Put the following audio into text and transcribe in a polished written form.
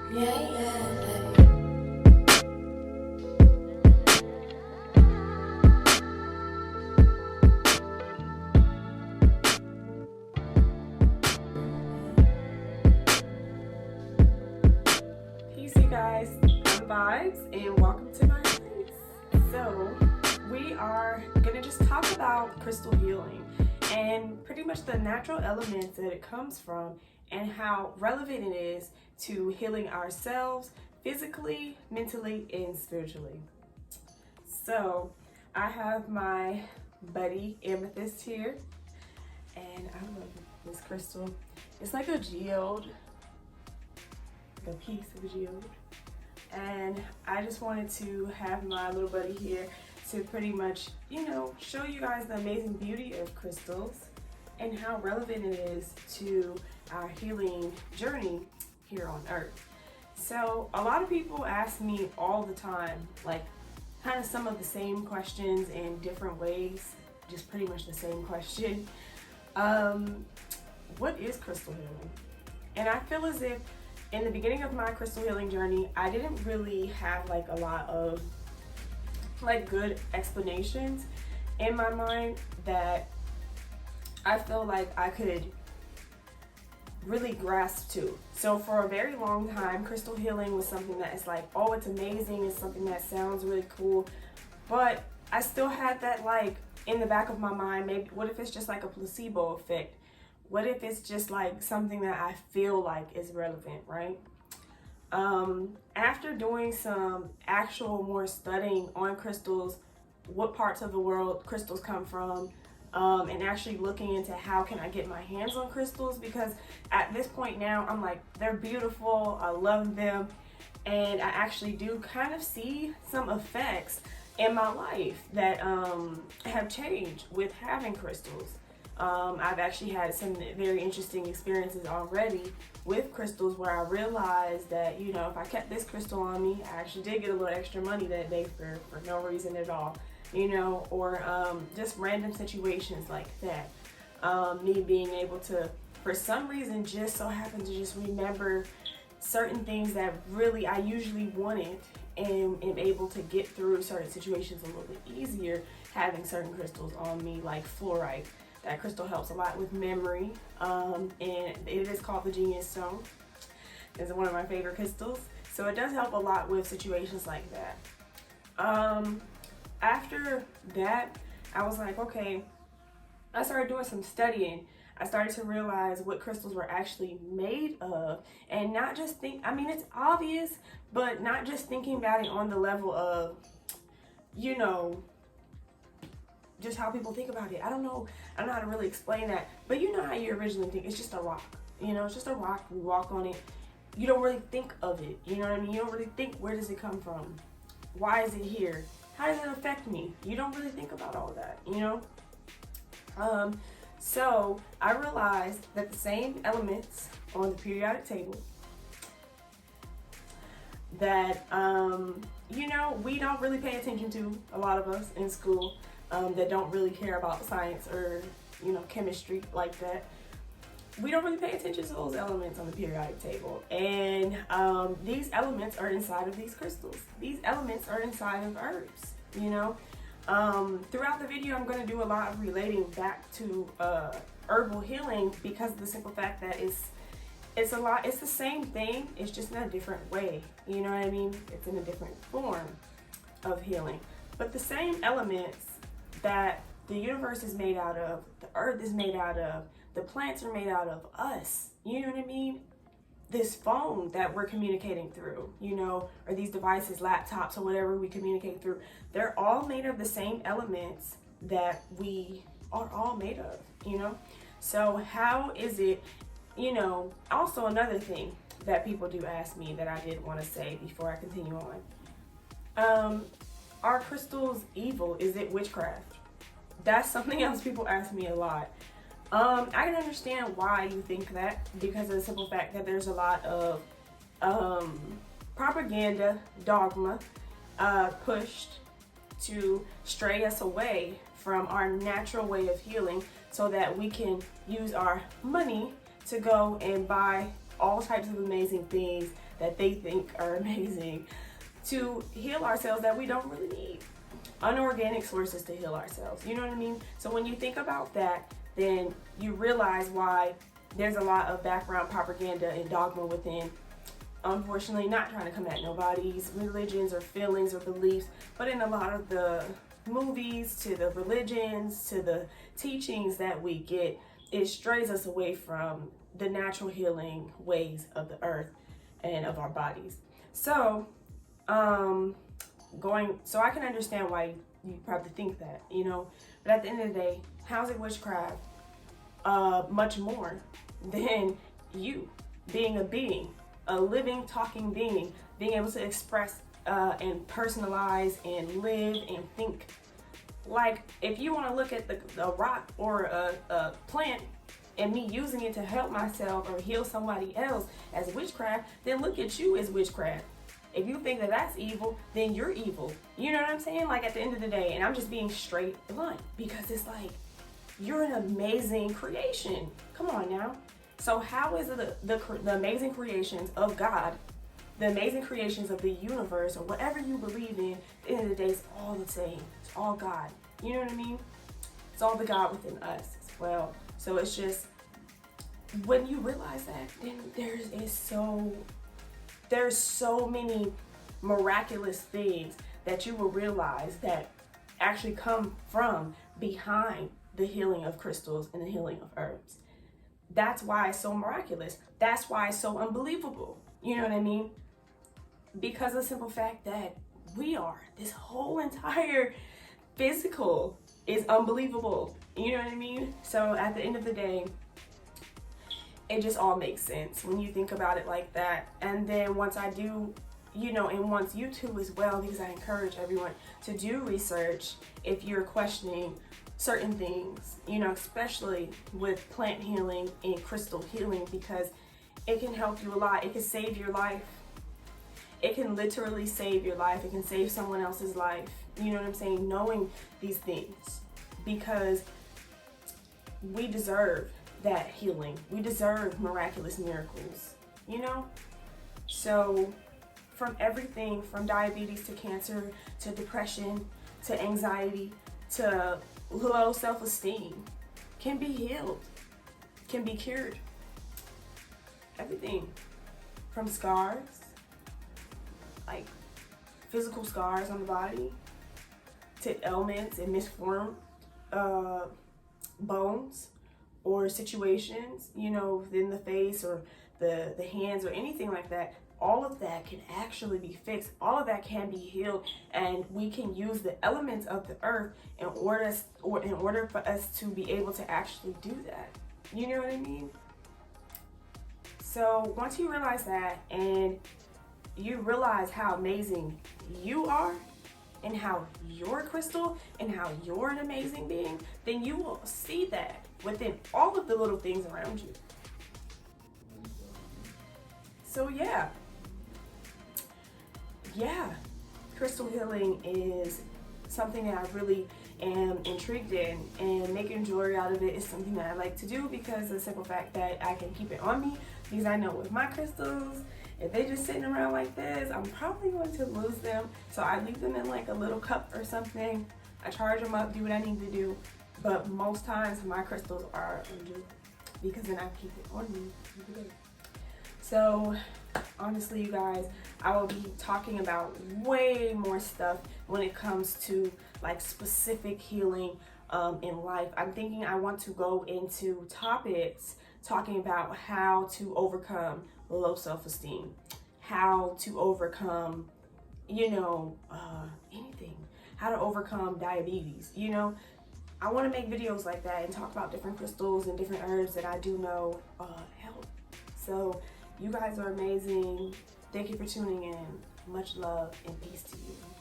Peace, you guys. I'm VIBEZ and welcome to my place. So we are gonna just talk about crystal healing and pretty much the natural elements that it comes from and how relevant it is to healing ourselves physically, mentally, and spiritually. So I have my buddy Amethyst here, and I love this crystal. It's like a geode, like a piece of a geode. And I just wanted to have my little buddy here to pretty much, show you guys the amazing beauty of crystals and how relevant it is to our healing journey here on earth. So a lot of people ask me all the time, like kind of some of the same questions in different ways, just pretty much the same question. What is crystal healing? And I feel as if in the beginning of my crystal healing journey, I didn't really have like a lot of like good explanations in my mind that I feel like I could really grasp to. So for a very long time, crystal healing was something that is like, oh, it's amazing, it's something that sounds really cool, but I still had that like in the back of my mind, maybe what if it's just like a placebo effect? What if it's just like something that I feel like is relevant, right? After doing some actual more studying on crystals, what parts of the world crystals come from, and actually looking into how can I get my hands on crystals, because at this point now I'm like, they're beautiful, I love them, and I actually do kind of see some effects in my life that have changed with having crystals. I've actually had some very interesting experiences already with crystals where I realized that, if I kept this crystal on me, I actually did get a little extra money that day for no reason at all, or just random situations like that. Me being able to, for some reason, just so happen to just remember certain things that really I usually wanted and am able to get through certain situations a little bit easier having certain crystals on me, like fluorite. That crystal helps a lot with memory, and it is called the Genius Stone. It's one of my favorite crystals, so it does help a lot with situations like that. After that, I was like, okay, I started doing some studying. I started to realize what crystals were actually made of, and not just it's obvious, but not just thinking about it on the level of, just how people think about it. I don't know how to really explain that, but you know how you originally think. It's just a rock, it's just a rock. We walk on it. You don't really think of it, you know what I mean? You don't really think, where does it come from? Why is it here? How does it affect me? You don't really think about all that, So I realized that the same elements on the periodic table that, we don't really pay attention to, a lot of us in school, that don't really care about science or, chemistry like that. We don't really pay attention to those elements on the periodic table. And these elements are inside of these crystals. These elements are inside of herbs, Throughout the video, I'm going to do a lot of relating back to herbal healing, because of the simple fact that it's the same thing, it's just in a different way, you know what I mean? It's in a different form of healing. But the same elements that the universe is made out of, the earth is made out of, the plants are made out of us, you know what I mean? This phone that we're communicating through, or these devices, laptops, or whatever we communicate through, they're all made of the same elements that we are all made of, So how is it, also another thing that people do ask me that I did want to say before I continue on. Are crystals evil? Is it witchcraft? That's something else people ask me a lot. I can understand why you think that, because of the simple fact that there's a lot of propaganda, dogma, pushed to stray us away from our natural way of healing so that we can use our money to go and buy all types of amazing things that they think are amazing to heal ourselves that we don't really need. Unorganic sources to heal ourselves. You know what I mean? So when you think about that, then you realize why there's a lot of background propaganda and dogma within. Unfortunately, not trying to come at nobody's religions or feelings or beliefs, but in a lot of the movies, to the religions, to the teachings that we get, it strays us away from the natural healing ways of the earth and of our bodies. So, so I can understand why you probably think that, you know, but at the end of the day, how's it witchcraft? Much more than you being a being, a living, talking being, being able to express and personalize and live and think. Like, if you want to look at a rock or a plant and me using it to help myself or heal somebody else as witchcraft, then look at you as witchcraft. If you think that that's evil, then you're evil. You know what I'm saying? Like, at the end of the day, and I'm just being straight blunt, because it's like, you're an amazing creation. Come on now. So how is it the amazing creations of God, the amazing creations of the universe, or whatever you believe in, at the end of the day, it's all the same. It's all God. You know what I mean? It's all the God within us as well. So it's just, when you realize that, then there's so many miraculous things that you will realize that actually come from behind the healing of crystals and the healing of herbs. That's why it's so miraculous. That's why it's so unbelievable. You know what I mean? Because of the simple fact that this whole entire physical is unbelievable. You know what I mean? So at the end of the day, it just all makes sense when you think about it like that. And then once I do, you know, and once you too as well, because I encourage everyone to do research if you're questioning certain things, you know, especially with plant healing and crystal healing, because it can help you a lot. It can save your life. It can literally save your life. It can save someone else's life. You know what I'm saying? Knowing these things, because we deserve that healing. We deserve miraculous miracles, you know? So from everything from diabetes to cancer to depression to anxiety to low self-esteem can be healed, can be cured. Everything from scars, like physical scars on the body, to ailments and misformed bones or situations, you know, within the face or the hands or anything like that. All of that can actually be fixed. All of that can be healed, and we can use the elements of the earth in order for us to be able to actually do that. You know what I mean? So once you realize that, and you realize how amazing you are, and how you're a crystal, and how you're an amazing being, then you will see that within all of the little things around you. So yeah, crystal healing is something that I really am intrigued in, and making jewelry out of it is something that I like to do, because of the simple fact that I can keep it on me, because I know with my crystals, if they just sitting around like this, I'm probably going to lose them. So I leave them in like a little cup or something. I charge them up, do what I need to do. But most times my crystals are undo, because then I keep it on me every day. So honestly, you guys, I will be talking about way more stuff when it comes to like specific healing in life. I'm thinking I want to go into topics talking about how to overcome low self-esteem, how to overcome, you know, anything, how to overcome diabetes. You know, I want to make videos like that and talk about different crystals and different herbs that I do know help. So you guys are amazing. Thank you for tuning in. Much love and peace to you.